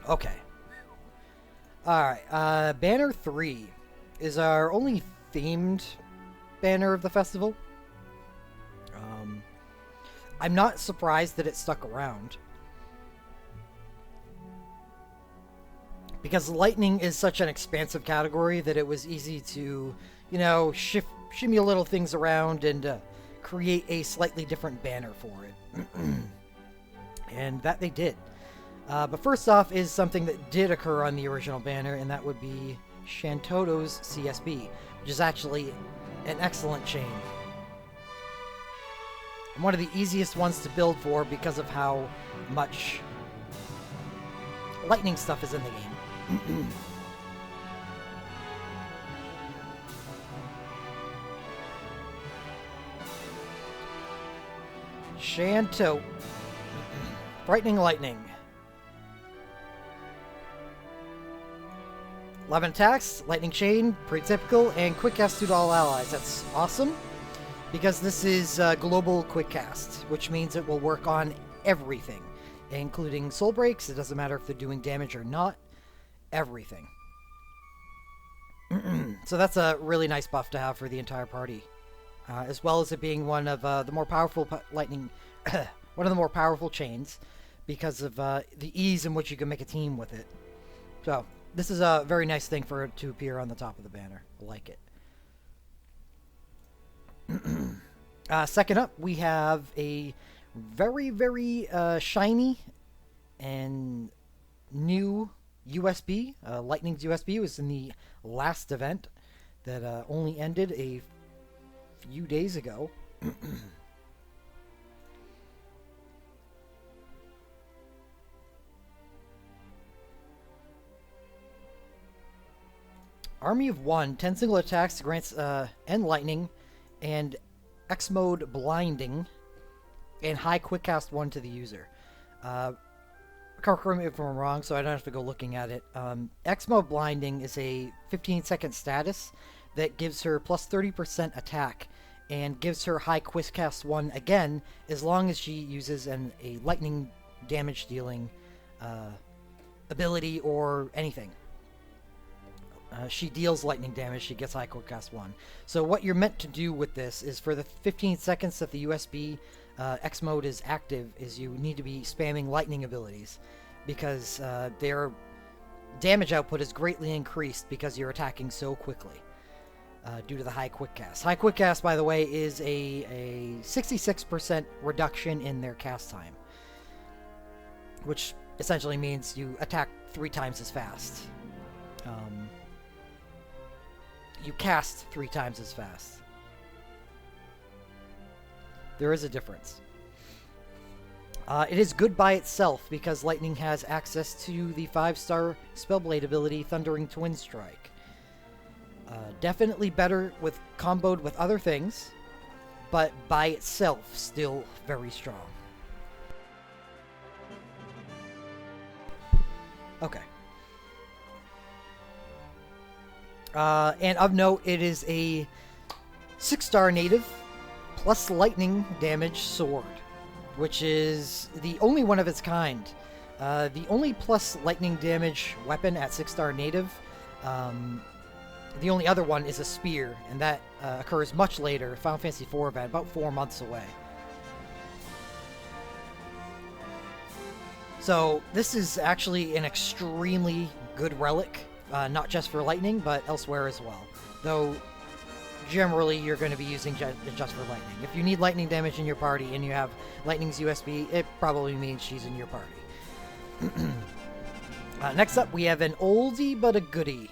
Okay. Alright, Banner 3 is our only themed banner of the festival. I'm not surprised that it stuck around, because lightning is such an expansive category that it was easy to, shimmy little things around and create a slightly different banner for it. And that they did. But first off is something that did occur on the original banner, and that would be Shantoto's CSB, which is actually an excellent chain. And one of the easiest ones to build for because of how much lightning stuff is in the game. Shanto. Frightening Lightning. 11 attacks, Lightning Chain, pretty typical, and Quick Cast to all allies. That's awesome, because this is global Quick Cast, which means it will work on everything, including soul breaks. It doesn't matter if they're doing damage or not. Everything. So that's a really nice buff to have for the entire party, as well as it being one of the more powerful lightning, one of the more powerful chains, because of the ease in which you can make a team with it. So this is a very nice thing for it to appear on the top of the banner. I like it. Second up, we have a very, very shiny and new USB. Lightning's USB was in the last event that only ended a few days ago. Army of 1, 10 single attacks grants End Lightning and X Mode Blinding and High Quick Cast 1 to the user. Correct me if I'm wrong, so I don't have to go looking at it. X Mode Blinding is a 15-second status that gives her plus 30% attack and gives her High Quick Cast 1 again, as long as she uses a lightning damage dealing ability or anything. She deals lightning damage, she gets High Quick Cast 1. So what you're meant to do with this is, for the 15 seconds that the USB X mode is active, is you need to be spamming lightning abilities, because their damage output is greatly increased because you're attacking so quickly due to the High Quick Cast. High Quick Cast, by the way, is a 66% reduction in their cast time, which essentially means you attack 3 times as fast. You cast 3 times as fast. There is a difference. It is good by itself because Lightning has access to the 5-star Spellblade ability, Thundering Twin Strike. Definitely better with comboed with other things, but by itself still very strong. Okay. And of note, it is a 6-star native plus lightning damage sword, which is the only one of its kind. The only plus lightning damage weapon at 6-star native, the only other one is a spear, and that occurs much later, Final Fantasy IV event, about 4 months away. So this is actually an extremely good relic. Not just for lightning, but elsewhere as well. Though, generally, you're going to be using just for lightning. If you need lightning damage in your party and you have lightning's USB, it probably means she's in your party. Next up, we have an oldie but a goodie.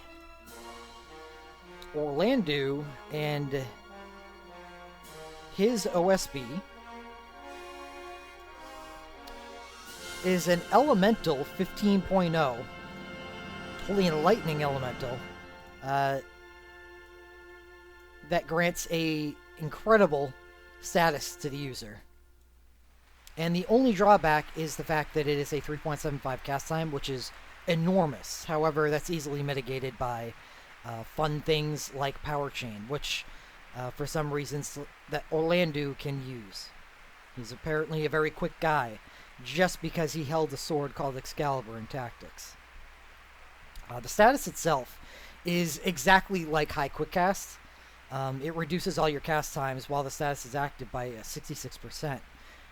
Orlando and his OSB is an Elemental 15.0. Holy and Lightning Elemental that grants a incredible status to the user. And the only drawback is the fact that it is a 3.75 cast time, which is enormous. However, that's easily mitigated by fun things like Power Chain, which for some reasons that Orlando can use. He's apparently a very quick guy, just because he held a sword called Excalibur in Tactics. The status itself is exactly like high quick cast. It reduces all your cast times while the status is active by 66%.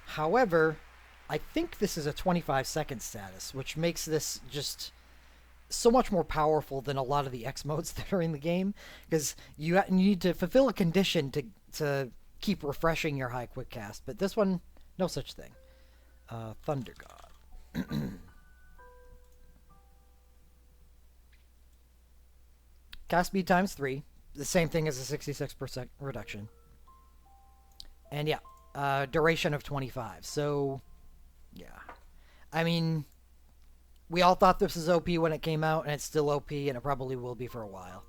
However, I think this is a 25-second status, which makes this just so much more powerful than a lot of the X modes that are in the game, because you need to fulfill a condition to keep refreshing your high quick cast. But this one, no such thing. Thunder God. Cast speed times 3, the same thing as a 66% reduction. And yeah, duration of 25. So, yeah. I mean, we all thought this was OP when it came out, and it's still OP, and it probably will be for a while.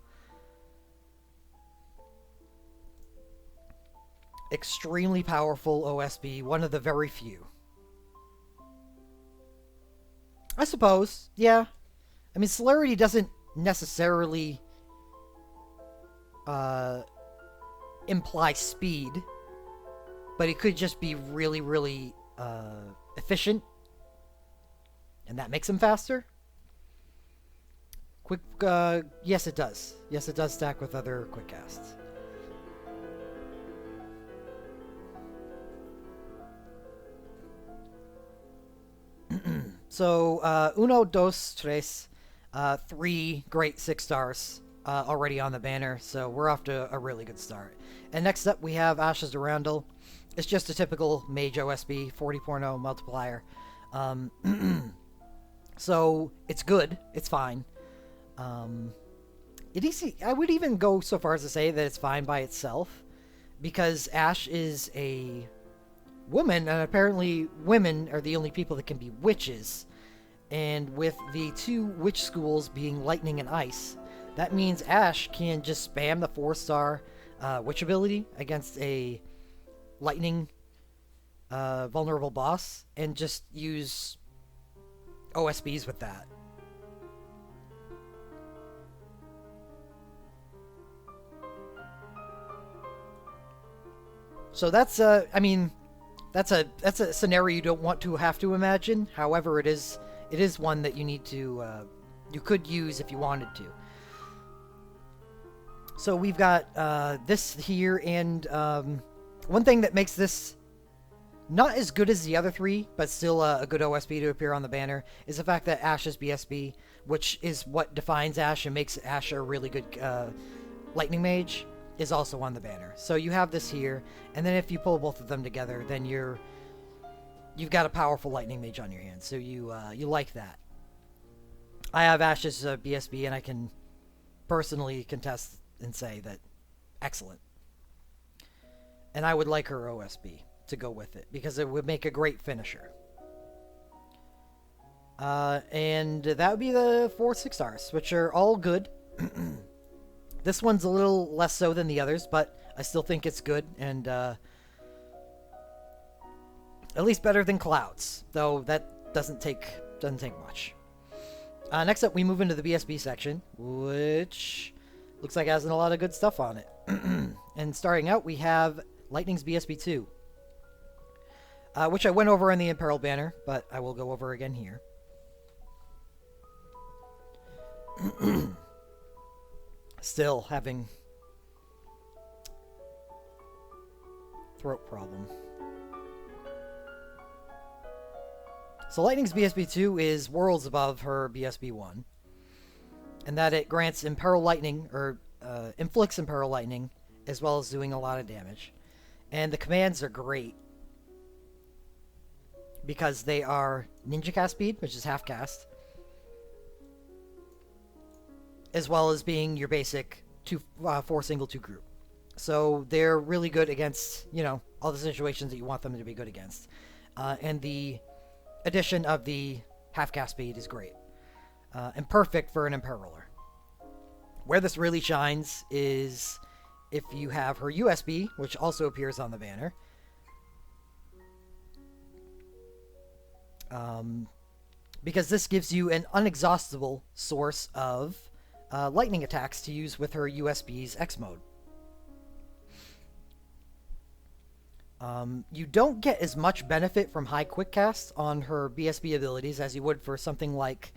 Extremely powerful OSB, one of the very few. I suppose, yeah. I mean, celerity doesn't necessarily imply speed, but it could just be really, really efficient, and that makes him faster. Quick, yes it does. Yes, it does stack with other quick casts. So, uno, dos, tres, 3 great 6 stars already on the banner, so we're off to a really good start. And next up, we have Ashes Durandal. It's just a typical mage OSB, 40.0 multiplier. So, it's good. It's fine. I would even go so far as to say that it's fine by itself, because Ash is a woman, and apparently women are the only people that can be witches. And with the 2 witch schools being lightning and ice, that means Ash can just spam the 4-star witch ability against a lightning vulnerable boss and just use OSBs with that. So that's I mean, that's a scenario you don't want to have to imagine. However, it is one that you need to you could use if you wanted to. So we've got this here, and one thing that makes this not as good as the other 3, but still a good OSB to appear on the banner, is the fact that Ash is BSB, which is what defines Ash and makes Ash a really good lightning mage, is also on the banner. So you have this here, and then if you pull both of them together, then you've got a powerful lightning mage on your hands. So you like that. I have Ash's BSB, and I can personally contest and say that excellent. And I would like her OSB to go with it, because it would make a great finisher. And that would be the 4 6-stars, which are all good. This one's a little less so than the others, but I still think it's good, and at least better than Clouds, though that doesn't take much. Next up, we move into the BSB section, which looks like it has a lot of good stuff on it. And starting out, we have Lightning's BSB 2, which I went over in the Imperil banner, but I will go over again here. Still having throat problem. So Lightning's BSB 2 is worlds above her BSB 1, and that it grants Imperil Lightning, or inflicts Imperil Lightning, as well as doing a lot of damage. And the commands are great, because they are Ninja Cast Speed, which is half cast, as well as being your basic 4 single 2 group. So they're really good against, all the situations that you want them to be good against. And the addition of the half cast speed is great. And perfect for an Imperiler. Where this really shines is if you have her USB, which also appears on the banner. Because this gives you an unexhaustible source of lightning attacks to use with her USB's X mode. You don't get as much benefit from high quick cast on her BSB abilities as you would for something like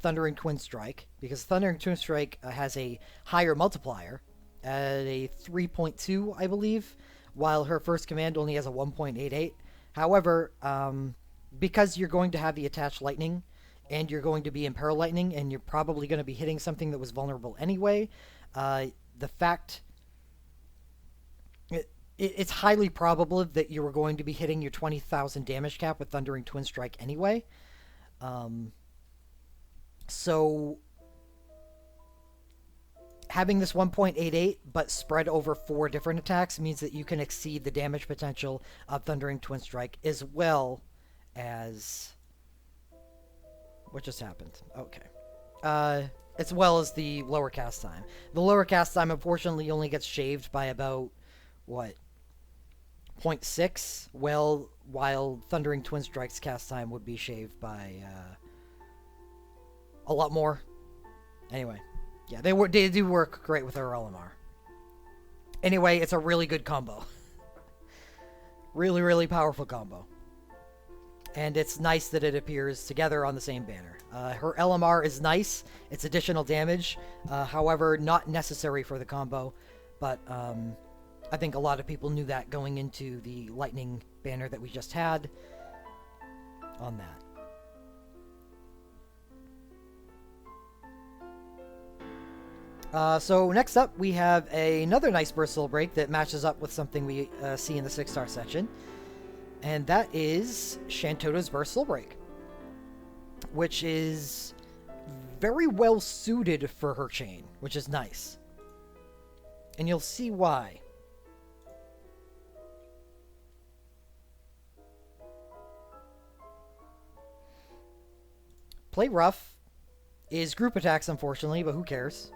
Thundering Twin Strike, because Thundering Twin Strike has a higher multiplier at a 3.2, I believe, while her first command only has a 1.88. However, because you're going to have the attached lightning, and you're going to be in Peril Lightning, and you're probably going to be hitting something that was vulnerable anyway, the fact... It's highly probable that you were going to be hitting your 20,000 damage cap with Thundering Twin Strike anyway. So having this 1.88 but spread over 4 different attacks means that you can exceed the damage potential of Thundering Twin Strike, as well as... What just happened? Okay. As well as the lower cast time. The lower cast time, unfortunately, only gets shaved by about, what, 0.6? Well, while Thundering Twin Strike's cast time would be shaved by a lot more. Anyway, yeah, they do work great with our LMR. Anyway, it's a really good combo. Really, really powerful combo. And it's nice that it appears together on the same banner. Her LMR is nice. It's additional damage. However, not necessary for the combo. But I think a lot of people knew that going into the Lightning banner that we just had on that. So next up, we have another nice Burst Soul Break that matches up with something we see in the 6-star section. And that is Shantota's Burst Soul Break, which is very well suited for her chain, which is nice. And you'll see why. Play Rough is group attacks, unfortunately, but who cares?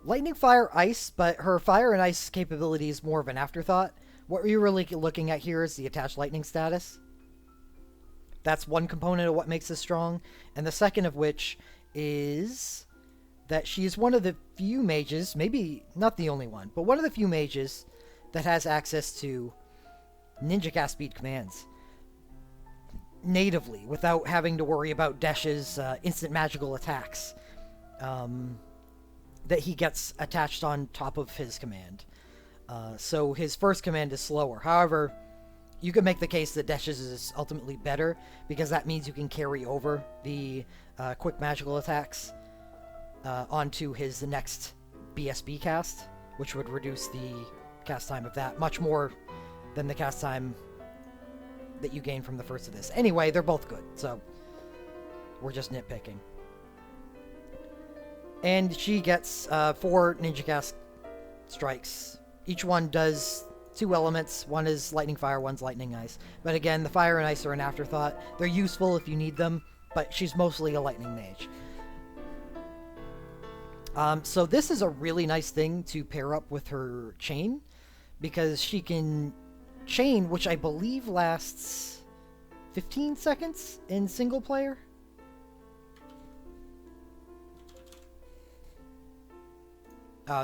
Lightning, Fire, Ice, but her Fire and Ice capability is more of an afterthought. What you're really looking at here is the attached lightning status. That's one component of what makes us strong. And the second of which is that she is one of the few mages, maybe not the only one, but one of the few mages that has access to ninja cast speed commands natively without having to worry about Desh's instant magical attacks that he gets attached on top of his command. So his first command is slower. However, you can make the case that Desh's is ultimately better, because that means you can carry over the quick magical attacks onto his next BSB cast, which would reduce the cast time of that much more than the cast time that you gain from the first of this. Anyway, they're both good, so we're just nitpicking. And she gets 4 ninja cast strikes. Each one does 2 elements. One is lightning fire, one's lightning ice. But again, the fire and ice are an afterthought. They're useful if you need them, but she's mostly a lightning mage. So this is a really nice thing to pair up with her chain, because she can chain, which I believe lasts 15 seconds in single player.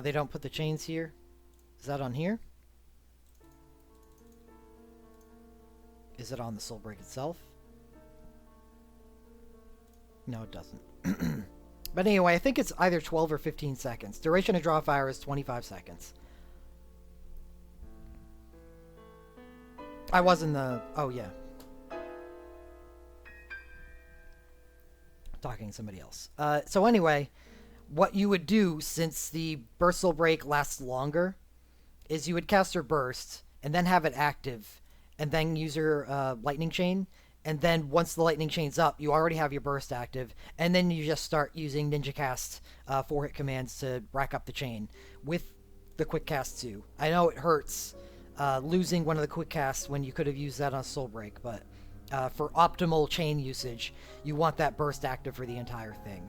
They don't put the chains here. Is that on here? Is it on the Soul Break itself? No, it doesn't. But anyway, I think it's either 12 or 15 seconds. Duration of draw fire is 25 seconds. I was in the... Oh, yeah. Talking to somebody else. So anyway, what you would do, since the Burst Soul Break lasts longer, is you would cast her Burst, and then have it active, and then use her Lightning Chain, and then once the Lightning Chain's up, you already have your Burst active, and then you just start using Ninja Cast 4-hit commands to rack up the chain with the Quick Cast too. I know it hurts losing one of the Quick Casts when you could have used that on Soul Break, but for optimal chain usage, you want that Burst active for the entire thing.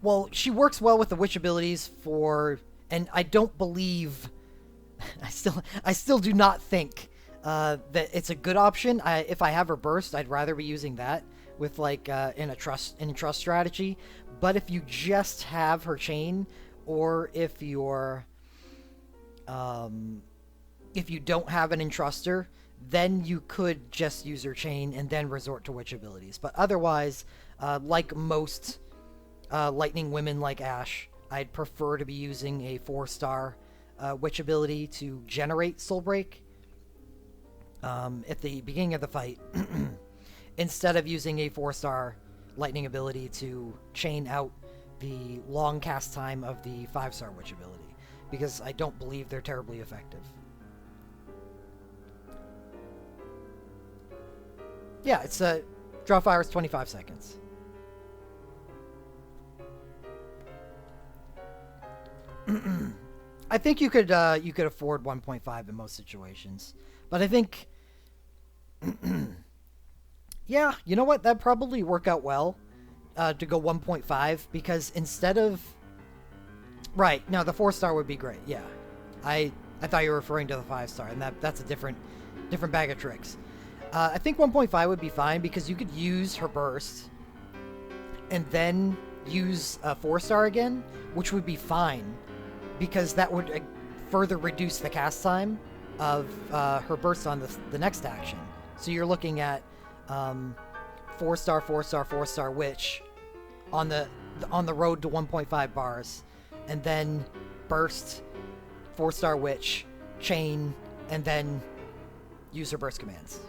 Well, she works well with the Witch abilities for, and I don't believe, I still do not think that it's a good option. If I have her Burst, I'd rather be using that with like in a trust strategy. But if you just have her chain, or if you're if you don't have an Entruster, then you could just use your chain and then resort to witch abilities. But otherwise, like most lightning women like Ashe, I'd prefer to be using a 4-star witch ability to generate Soul Break at the beginning of the fight, instead of using a 4-star lightning ability to chain out the long cast time of the 5-star witch ability, because I don't believe they're terribly effective. Yeah, it's a draw fire is 25 seconds. I think you could afford 1.5 in most situations, but I think, yeah, you know what? That'd probably work out well to go 1.5, because instead of right, no, the 4-star would be great. Yeah, I thought you were referring to the 5-star, and that's a different bag of tricks. I think 1.5 would be fine, because you could use her burst and then use a 4-star again, which would be fine, because that would further reduce the cast time of her burst on the next action. So you're looking at 4-star, 4-star, 4-star witch on the road to 1.5 bars, and then burst, 4-star witch, chain, and then use her burst commands.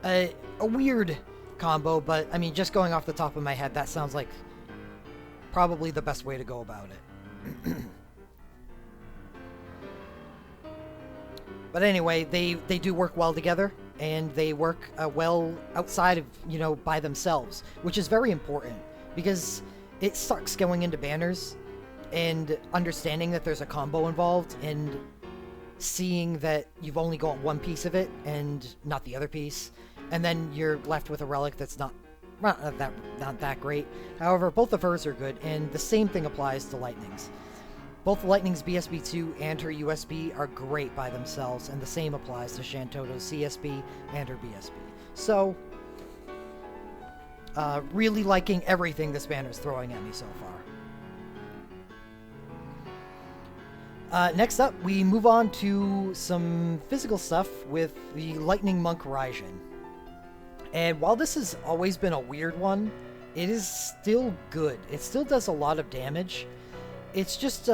A weird combo, but I mean, just going off the top of my head, that sounds like probably the best way to go about it. But anyway, they do work well together, and they work well outside of, by themselves, which is very important, because it sucks going into banners and understanding that there's a combo involved and seeing that you've only got one piece of it and not the other piece, and then you're left with a relic that's not that great. However, both of hers are good, and the same thing applies to Lightning's. Both Lightning's BSB2 and her USB are great by themselves, and the same applies to Shantoto's CSB and her BSB. So, really liking everything this banner's throwing at me so far. Next up, we move on to some physical stuff with the Lightning Monk Raijin. And while this has always been a weird one, it is still good. It still does a lot of damage. It's just,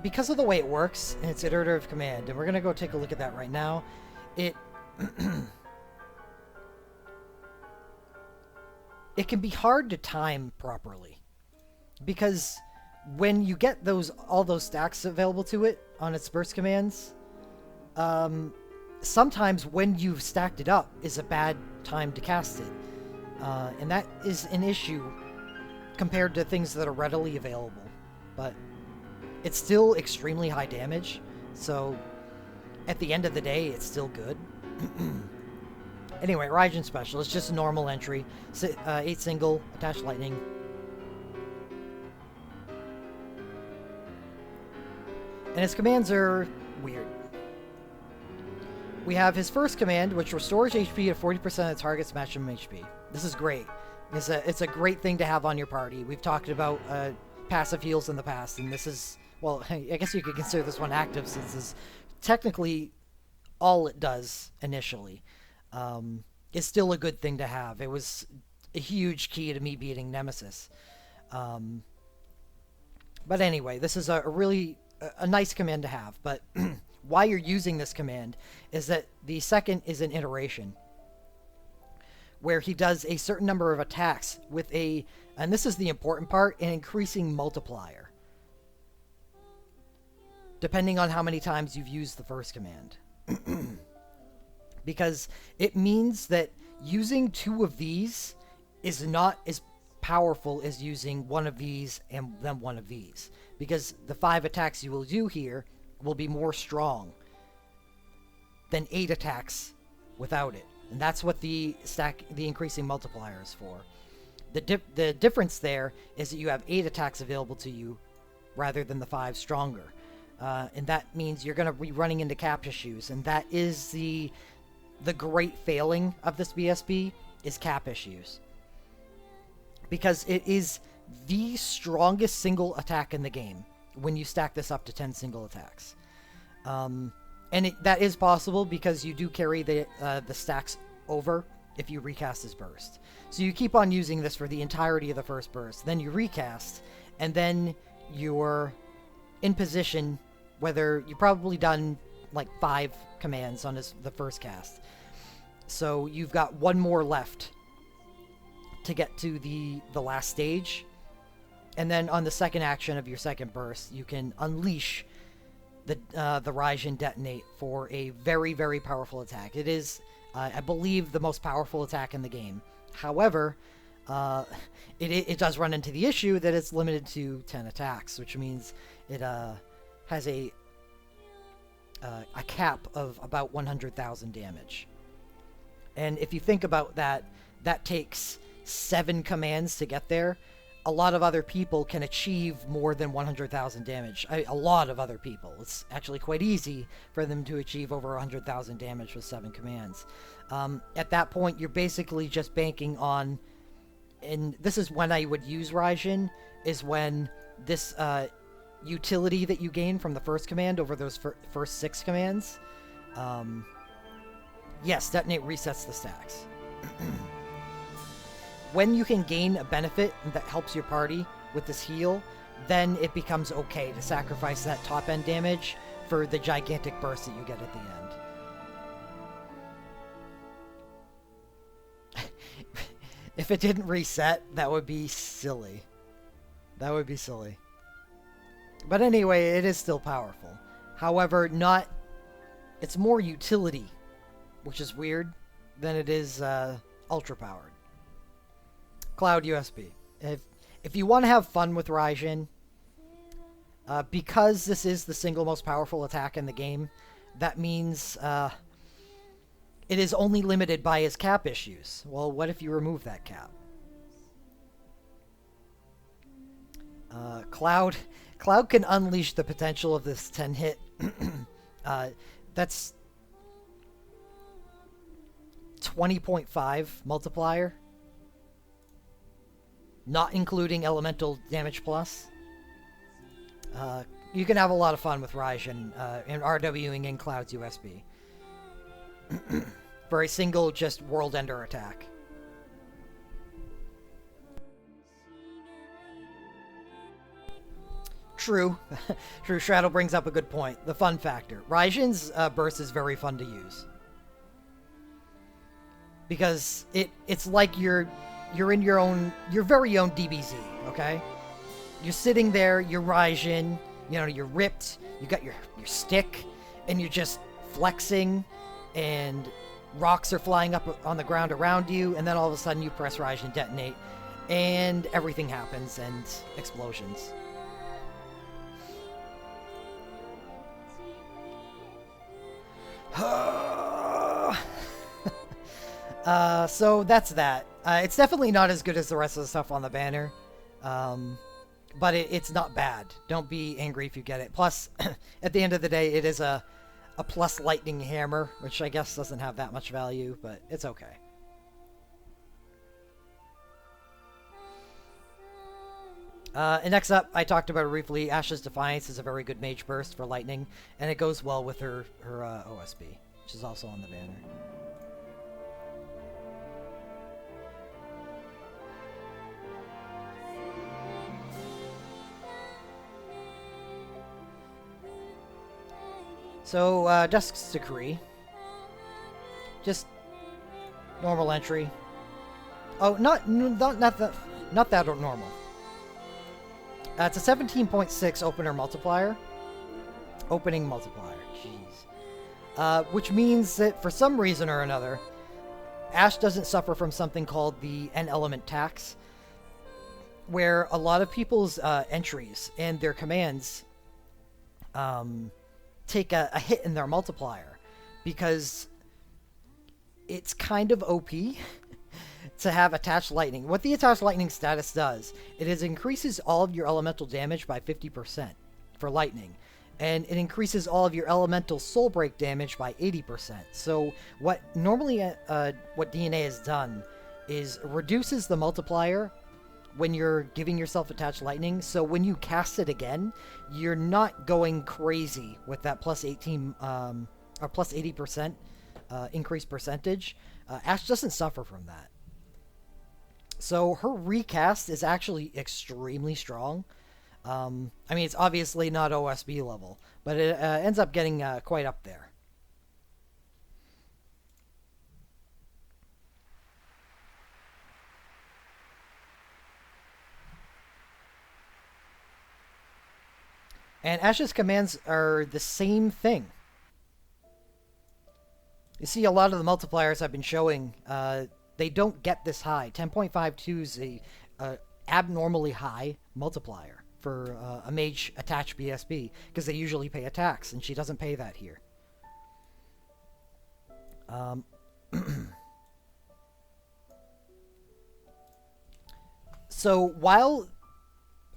because of the way it works, and its iterative command, and we're going to go take a look at that right now, it can be hard to time properly. Because when you get all those stacks available to it on its burst commands, sometimes when you've stacked it up is a bad time to cast it. And that is an issue compared to things that are readily available. But it's still extremely high damage, so at the end of the day, it's still good. Anyway, Raijin Special is just a normal entry. 8 single, attached lightning. And his commands are weird. We have his first command, which restores HP at 40% of the target's maximum HP. This is great. It's a great thing to have on your party. We've talked about passive heals in the past, and this is, well, I guess you could consider this one active, since this is technically all it does initially. It's still a good thing to have. It was a huge key to me beating Nemesis. But anyway, this is a really nice command to have. But why you're using this command is that the second is an iteration, where he does a certain number of attacks with and this is the important part, an increasing multiplier, depending on how many times you've used the first command. Because it means that using 2 of these is not as powerful as using 1 of these and then 1 of these. Because the 5 attacks you will do here will be more strong than 8 attacks without it. And that's what the increasing multiplier is for. The difference there is that you have 8 attacks available to you rather than the 5 stronger. And that means you're going to be running into cap issues. And that is the great failing of this BSB, is cap issues. Because it is the strongest single attack in the game when you stack this up to 10 single attacks. And that is possible because you do carry the stacks over if you recast his burst. So you keep on using this for the entirety of the first burst. Then you recast, and then you're in position, whether you've probably done like 5 commands on the first cast. So you've got one more left to get to the last stage. And then on the second action of your second burst, you can unleash the Raijin Detonate for a very, very powerful attack. It is, I believe, the most powerful attack in the game. However, it does run into the issue that it's limited to 10 attacks, which means it has a cap of about 100,000 damage. And if you think about that, that takes 7 commands to get there. A lot of other people can achieve more than 100,000 damage. A lot of other people. It's actually quite easy for them to achieve over 100,000 damage with 7 commands. At that point, you're basically just banking on, and this is when I would use Raijin, is when this utility that you gain from the first command over those first 6 commands, yes, Detonate resets the stacks. When you can gain a benefit that helps your party with this heal, then it becomes okay to sacrifice that top-end damage for the gigantic burst that you get at the end. If it didn't reset, that would be silly. That would be silly. But anyway, it is still powerful. However, it's more utility, which is weird, than it is ultra-powered. Cloud USB. If you want to have fun with Raijin, because this is the single most powerful attack in the game, that means it is only limited by his cap issues. Well, what if you remove that cap? Cloud can unleash the potential of this 10-hit. That's 20.5 multiplier. Not including elemental damage plus. You can have a lot of fun with Raijin and RWing in Cloud's USB. For a single, just World Ender attack. True. True, Shadow brings up a good point. The fun factor. Raijin's burst is very fun to use. Because it's like you're in your very own DBZ, okay? You're sitting there, you're Raijin, you're ripped, you got your stick, and you're just flexing, and rocks are flying up on the ground around you, and then all of a sudden you press Raijin Detonate, and everything happens, and explosions. So that's that. It's definitely not as good as the rest of the stuff on the banner, but it's not bad. Don't be angry if you get it. Plus, at the end of the day, it is a plus lightning hammer, which I guess doesn't have that much value, but it's okay. And next up, I talked about it briefly. Ash's Defiance is a very good mage burst for lightning, and it goes well with her OSB, which is also on the banner. So, Dusk's Decree. Just normal entry. Oh, not that normal. It's a 17.6 opener multiplier. Opening multiplier. Jeez. Which means that for some reason or another, Ash doesn't suffer from something called the N-element tax, where a lot of people's entries and their commands take a hit in their multiplier, because it's kind of OP to have attached lightning. What the attached lightning status does, it increases all of your elemental damage by 50% for lightning, and it increases all of your elemental soul break damage by 80%. So what normally what DNA has done is reduces the multiplier when you're giving yourself attached lightning, so when you cast it again, you're not going crazy with that plus 18 or plus 80% increased percentage. Ashe doesn't suffer from that. So her recast is actually extremely strong. I mean, it's obviously not OSB level, but it ends up getting quite up there. And Ashe's commands are the same thing. You see, a lot of the multipliers I've been showing, they don't get this high. 10.52 is a abnormally high multiplier for a mage attached BSB, because they usually pay attacks, and she doesn't pay that here. So while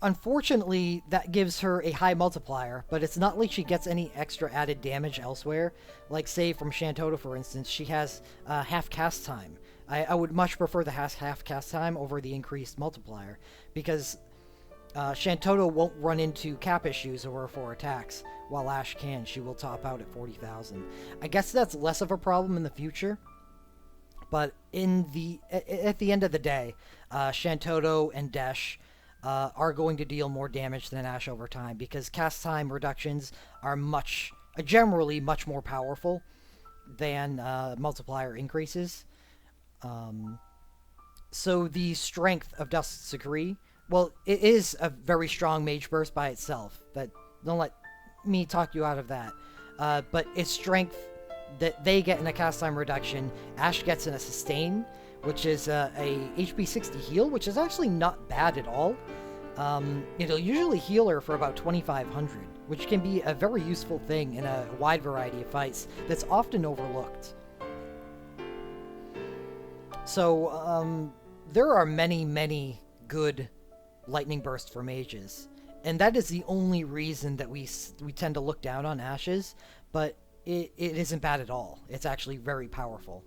unfortunately that gives her a high multiplier, but it's not like she gets any extra added damage elsewhere. Like say from Shantoto, for instance, she has half cast time. I would much prefer the half cast time over the increased multiplier, because Shantoto won't run into cap issues over 4 attacks, while Ashe can. She will top out at 40,000. I guess that's less of a problem in the future, but at the end of the day, Shantoto and Desh are going to deal more damage than Ashe over time, because cast time reductions are generally much more powerful than multiplier increases. So the strength of Dust's Decree, well, it is a very strong mage burst by itself. Don't let me talk you out of that. But its strength that they get in a cast time reduction, Ashe gets in a sustain, which is a HP 60 heal, which is actually not bad at all. It'll usually heal her for about 2,500, which can be a very useful thing in a wide variety of fights that's often overlooked. So, there are many, many good lightning bursts for mages, and that is the only reason that we tend to look down on Ashes, but it isn't bad at all. It's actually very powerful.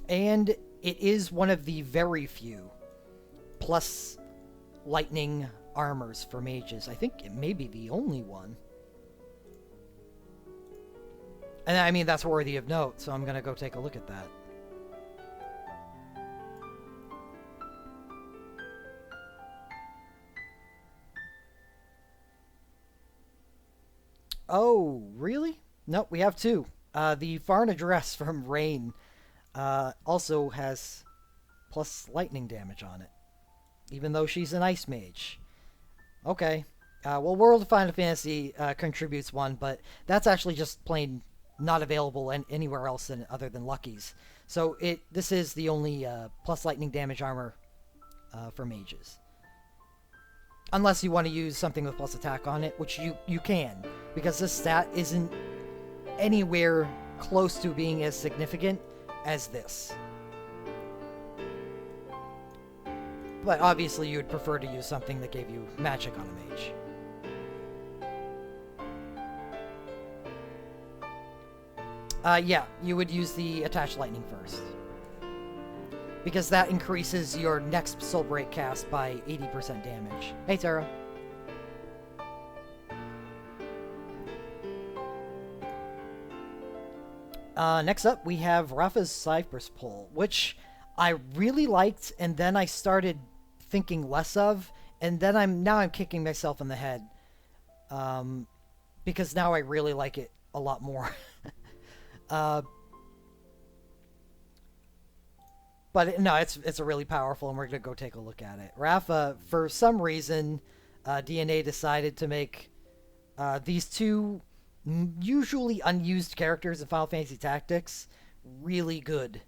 And it is one of the very few plus lightning armors for mages. I think it may be the only one. And I mean, that's worthy of note, so I'm going to go take a look at that. Oh, really? Nope, we have 2. The Farn Address from Rain also has plus lightning damage on it, even though she's an ice mage. Okay. Well, World of Final Fantasy contributes 1, but that's actually just plain not available anywhere else other than Lucky's. So this is the only plus lightning damage armor for mages. Unless you want to use something with plus attack on it, which you can, because this stat isn't anywhere close to being as significant as this. But obviously you would prefer to use something that gave you magic on a mage. Yeah, you would use the attached lightning first, because that increases your next soul break cast by 80% damage. Hey, Tara. Next up, we have Rafa's Cypress Pull, which I really liked, and then I started thinking less of, and then now I'm kicking myself in the head, because now I really like it a lot more. But no, it's a really powerful, and we're gonna go take a look at it. Rafa, for some reason, DNA decided to make these 2 usually unused characters in Final Fantasy Tactics really good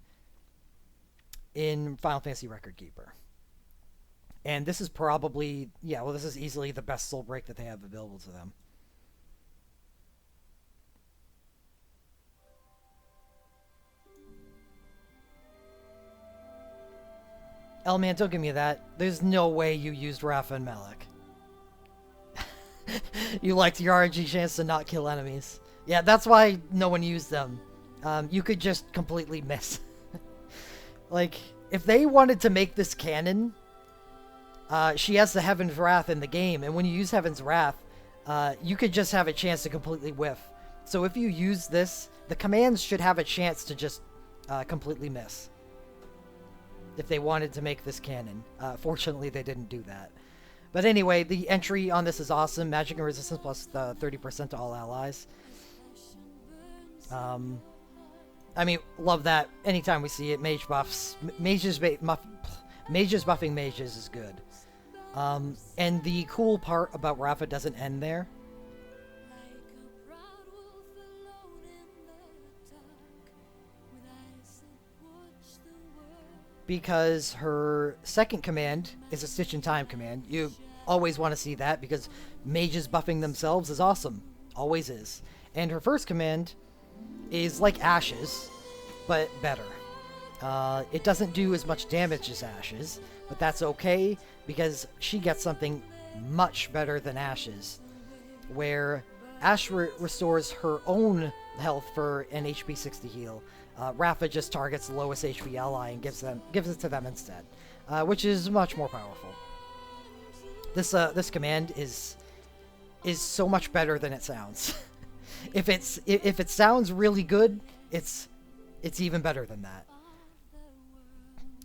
in Final Fantasy Record Keeper. And this is probably, this is easily the best soul break that they have available to them. Man, don't give me that. There's no way you used Rafa and Malik. You liked your RNG chance to not kill enemies. Yeah, that's why no one used them. You could just completely miss. Like, if they wanted to make this canon, she has the Heaven's Wrath in the game, and when you use Heaven's Wrath, you could just have a chance to completely whiff. So if you use this, the commands should have a chance to just completely miss. If they wanted to make this canon. Fortunately, they didn't do that. But anyway, the entry on this is awesome. Magic and resistance plus 30% to all allies. I mean, love that. Anytime we see it, mage buffs. Mages buffing mages is good. And the cool part about Rafa doesn't end there. Because her second command is a Stitch in Time command. You always want to see that because mages buffing themselves is awesome. Always is. And her first command is like Ashes, but better. It doesn't do as much damage as Ashes, but that's okay because she gets something much better than Ashes, where Ash restores her own health for an HP 60 heal. Rafa just targets the lowest HP ally and gives it to them instead, which is much more powerful. This command is so much better than it sounds. if it sounds really good, it's even better than that.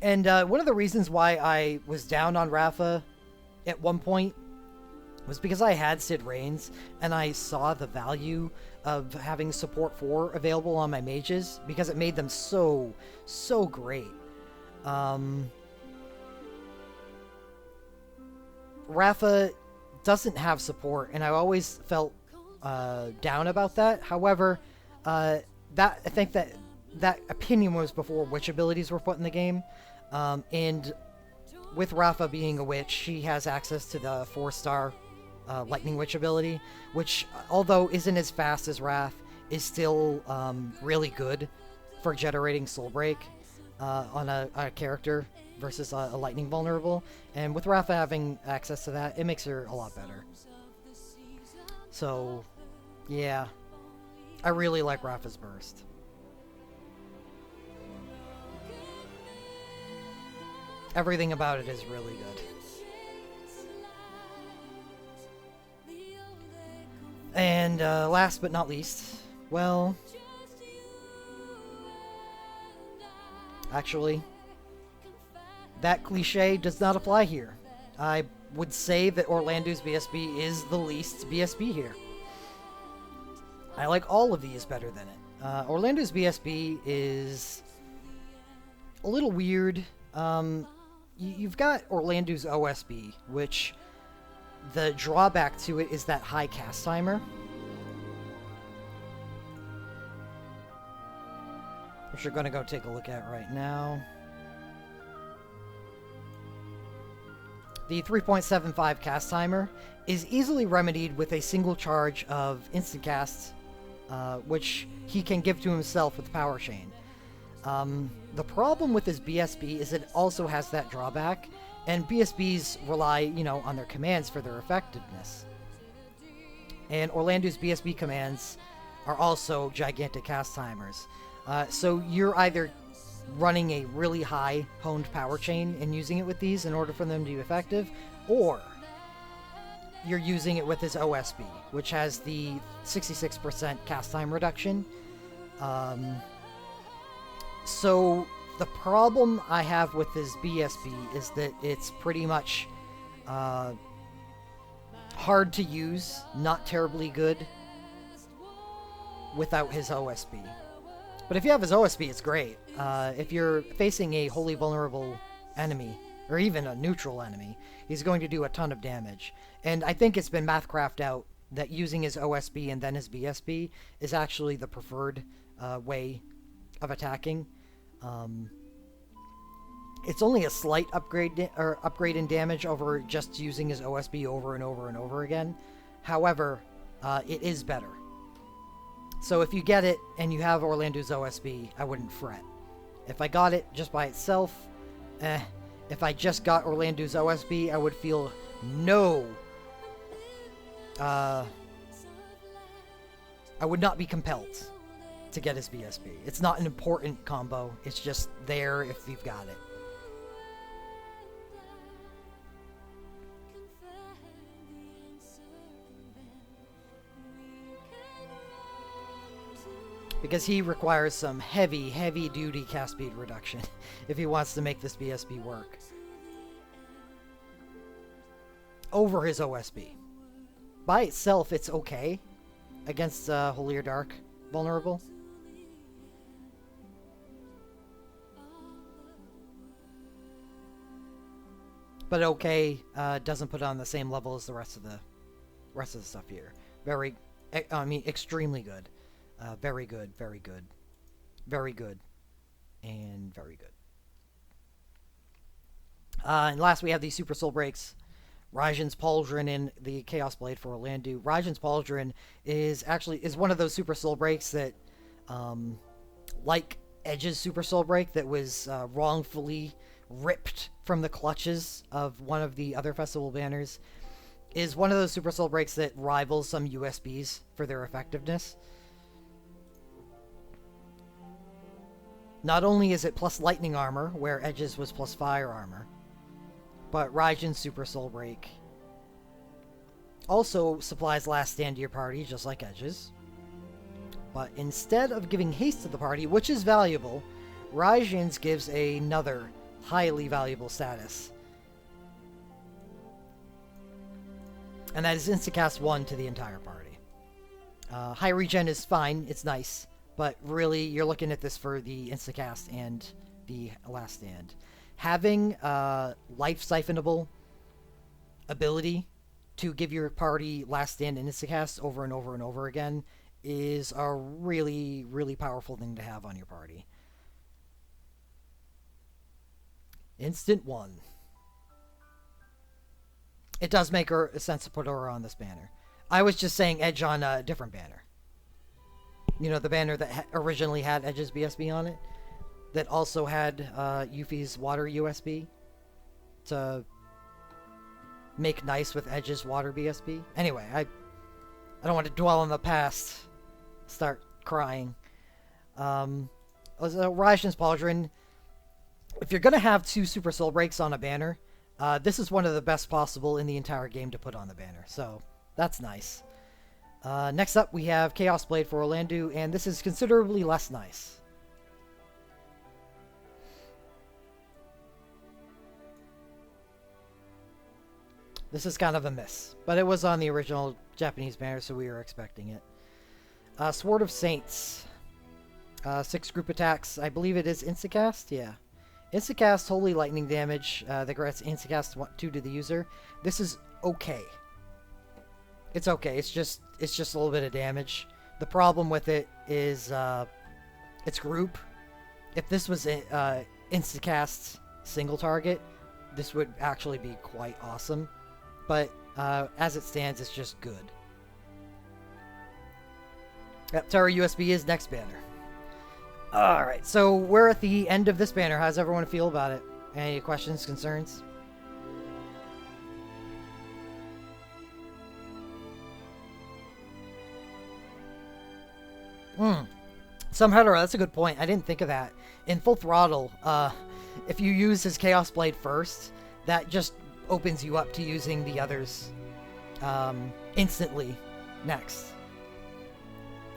And one of the reasons why I was down on Rafa at one point was because I had Sid Reigns, and I saw the value of having support 4 available on my mages, because it made them so great. Rafa doesn't have support, and I always felt down about that. However, I think that opinion was before witch abilities were put in the game, and with Rafa being a witch, she has access to the 4-star Lightning Witch ability, which, although isn't as fast as Wrath, is still really good for generating Soul Break on a character versus a Lightning vulnerable. And with Rafa having access to that, it makes her a lot better. So, yeah, I really like Rafa's Burst. Everything about it is really good. And last but not least, well, actually, that cliche does not apply here. I would say that Orlando's BSB is the least BSB here. I like all of these better than it. Orlando's BSB is a little weird. You've got Orlando's OSB, which the drawback to it is that high cast timer. Which you're going to go take a look at right now. The 3.75 cast timer is easily remedied with a single charge of instant casts, which he can give to himself with Power Chain. The problem with his BSB is it also has that drawback, and BSBs rely, on their commands for their effectiveness. And Orlando's BSB commands are also gigantic cast timers. So you're either running a really high honed power chain and using it with these in order for them to be effective, or you're using it with his OSB, which has the 66% cast time reduction. So the problem I have with his BSB is that it's pretty much hard to use, not terribly good, without his OSB. But if you have his OSB, it's great. If you're facing a wholly vulnerable enemy, or even a neutral enemy, he's going to do a ton of damage. And I think it's been mathcrafted out that using his OSB and then his BSB is actually the preferred way of attacking. It's only a slight upgrade in damage over just using his OSB over and over and over again. However, it is better. So if you get it and you have Orlando's OSB, I wouldn't fret. If I got it just by itself, If I just got Orlando's OSB, I would feel no... I would not be compelled to get his BSB. It's not an important combo. It's just there if you've got it. because he requires some heavy, heavy-duty cast speed reduction if he wants to make this BSB work over his OSB. By itself, it's okay against Holier Dark vulnerable. But okay doesn't put on the same level as the rest of the stuff here. Extremely good. Very good, very good. Very good. And very good. And last we have the Super Soul Breaks. Raijin's Pauldron and the Chaos Blade for Orlandu. Raijin's Pauldron is one of those Super Soul Breaks that, like Edge's Super Soul Break, that was wrongfully ripped from the clutches of one of the other festival banners, is one of those Super Soul Breaks that rivals some USBs for their effectiveness. Not only is it plus lightning armor, where Edge's was plus fire armor, but Raijin's Super Soul Break also supplies last stand to your party, just like Edge's. But instead of giving haste to the party, which is valuable, Raijin's gives another highly valuable status. And that is Instacast 1 to the entire party. High regen is fine, it's nice, but really you're looking at this for the Instacast and the last stand. Having life siphonable ability to give your party last stand and Instacast over and over and over again is a really, really powerful thing to have on your party. Instant 1. It does make sense to put Aura on this banner. I was just saying Edge on a different banner. You know, the banner that originally had Edge's BSB on it, that also had Yuffie's water USB to make nice with Edge's water BSB. Anyway, I don't want to dwell on the past. Start crying. Raijin's Pauldron. If you're going to have 2 Super Soul Breaks on a banner, this is one of the best possible in the entire game to put on the banner. So, that's nice. Next up, we have Chaos Blade for Orlandu, and this is considerably less nice. This is kind of a miss, but it was on the original Japanese banner, so we were expecting it. Sword of Saints. 6 group attacks. I believe it is Instacast? Yeah. Instacast Holy Lightning damage that grants Instacast 2 to the user. This is okay. It's okay. It's just a little bit of damage. The problem with it is its group. If this was Instacast single target, this would actually be quite awesome. But as it stands, it's just good. Yep, Terra USB is next banner. Alright, so we're at the end of this banner. How does everyone feel about it? Any questions, concerns? Some hetero, that's a good point. I didn't think of that. In Full Throttle, if you use his Chaos Blade first, that just opens you up to using the others instantly next.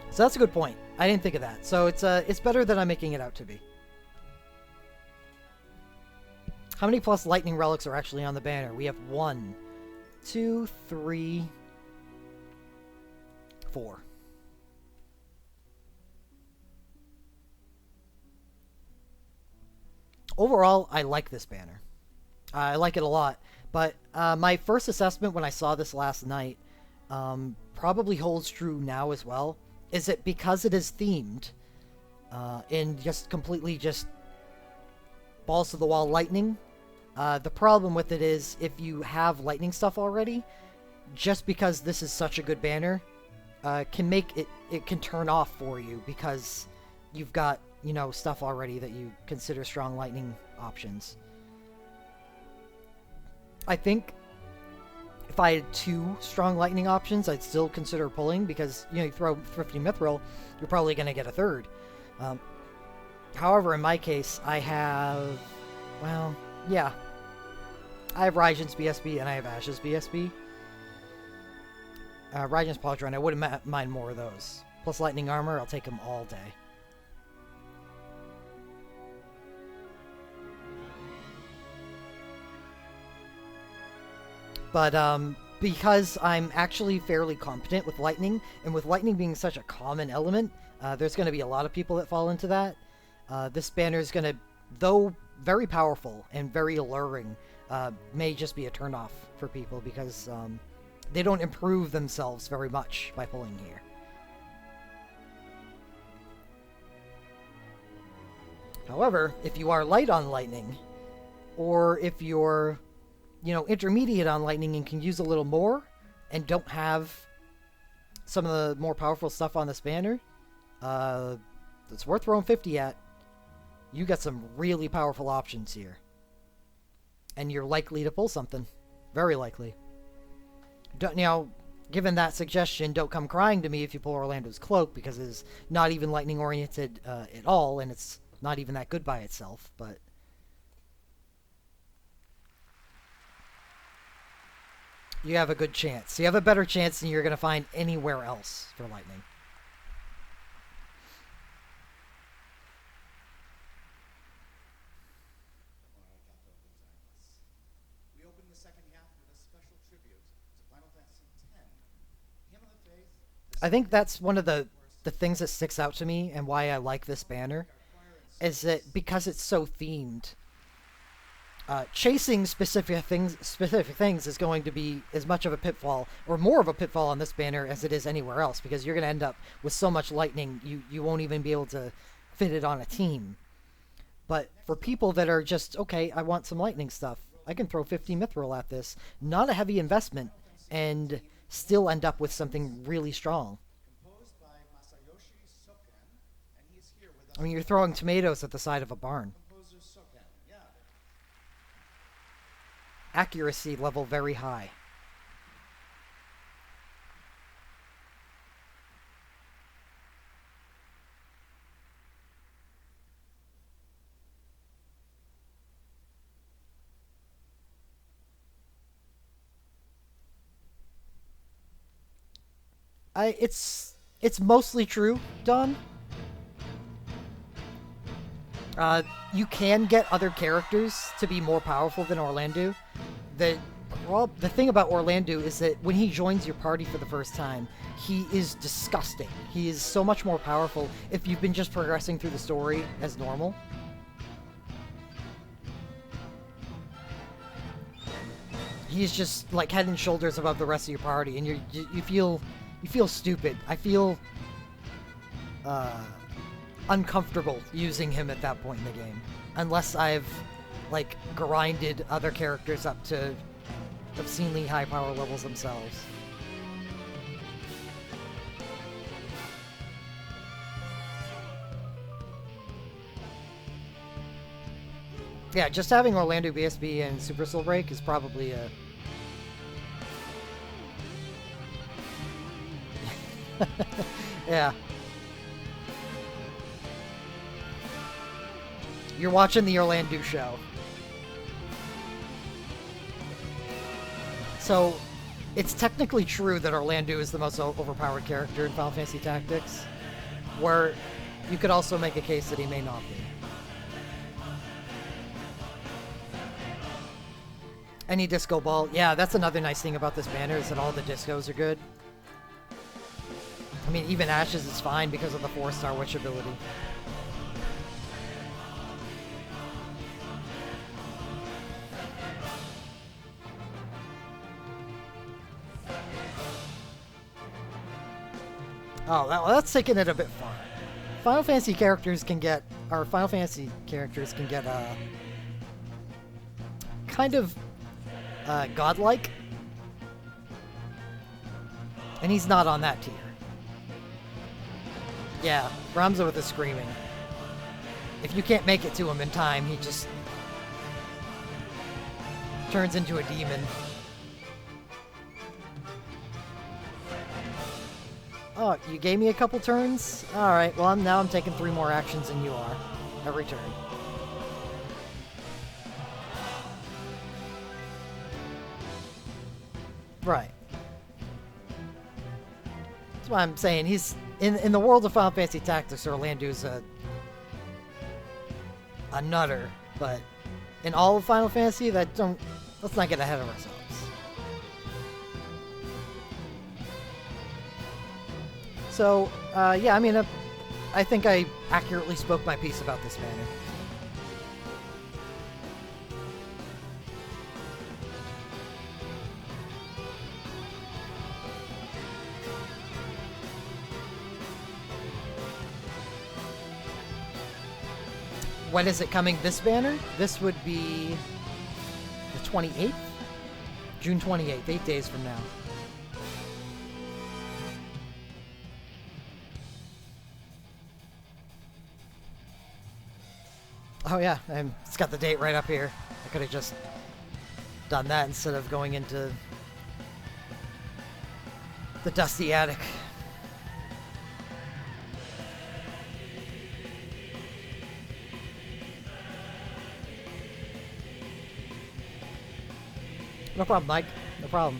So that's a good point. I didn't think of that. So it's better than I'm making it out to be. How many plus lightning relics are actually on the banner? We have 1, 2, 3, 4. Overall, I like this banner. I like it a lot. But my first assessment when I saw this last night probably holds true now as well. Is it because it is themed in just completely just balls to the wall lightning? The problem with it is if you have lightning stuff already, just because this is such a good banner, can make it can turn off for you because you've got, you know, stuff already that you consider strong lightning options. I think if I had 2 strong lightning options, I'd still consider pulling because, you know, you throw Thrifty Mithril, you're probably going to get a 3rd. However, in my case, I have, well, yeah. I have Raijin's BSB and I have Ash's BSB. Raijin's Pauldron, I wouldn't mind more of those. plus lightning armor, I'll take him all day. But because I'm actually fairly competent with lightning, and with lightning being such a common element, there's going to be a lot of people that fall into that. This banner is going to, though very powerful and very alluring, may just be a turnoff for people because they don't improve themselves very much by pulling here. However, if you are light on lightning, or if you're, intermediate on lightning and can use a little more, and don't have some of the more powerful stuff on this banner, it's worth throwing 50 at. You got some really powerful options here. And you're likely to pull something. Very likely. Given that suggestion, don't come crying to me if you pull Orlando's Cloak, because it's not even lightning oriented at all, and it's not even that good by itself, but you have a good chance. You have a better chance than you're going to find anywhere else for lightning. I think that's one of the things that sticks out to me and why I like this banner, is that because it's so themed, chasing specific things is going to be as much of a pitfall, or more of a pitfall on this banner as it is anywhere else, because you're going to end up with so much lightning you won't even be able to fit it on a team. But for people that are just, okay, I want some lightning stuff, I can throw 50 Mithril at this, not a heavy investment, and still end up with something really strong. I mean, you're throwing tomatoes at the side of a barn. Accuracy level very high. It's mostly true, Don. You can get other characters to be more powerful than Orlando. The thing about Orlando is that when he joins your party for the first time, he is disgusting. He is so much more powerful if you've been just progressing through the story as normal. He's just like head and shoulders above the rest of your party, and you feel stupid. I feel uncomfortable using him at that point in the game, unless I've like grinded other characters up to obscenely high power levels themselves. Yeah, just having Orlando BSB and Super Soul Break is probably a yeah. You're watching the Orlando show. So, it's technically true that Orlando is the most overpowered character in Final Fantasy Tactics, where you could also make a case that he may not be. Any disco ball. Yeah, that's another nice thing about this banner, is that all the discos are good. I mean, even Ashes is fine because of the 4-star witch ability. Oh, that's taking it a bit far. Final Fantasy characters can get kind of godlike, and he's not on that tier. Yeah, Ramza with the screaming. If you can't make it to him in time, he just turns into a demon. Oh, you gave me a couple turns? Alright, well now I'm taking 3 more actions than you are. Every turn. Right. That's why I'm saying he's in the world of Final Fantasy Tactics, Orlando's a nutter, but in all of Final Fantasy, let's not get ahead of ourselves. So, yeah, I mean, I think I accurately spoke my piece about this banner. When is it coming, this banner? This would be the 28th? June 28th, 8 days from now. Oh yeah, and it's got the date right up here. I could have just done that instead of going into the dusty attic. No problem, Mike. No problem.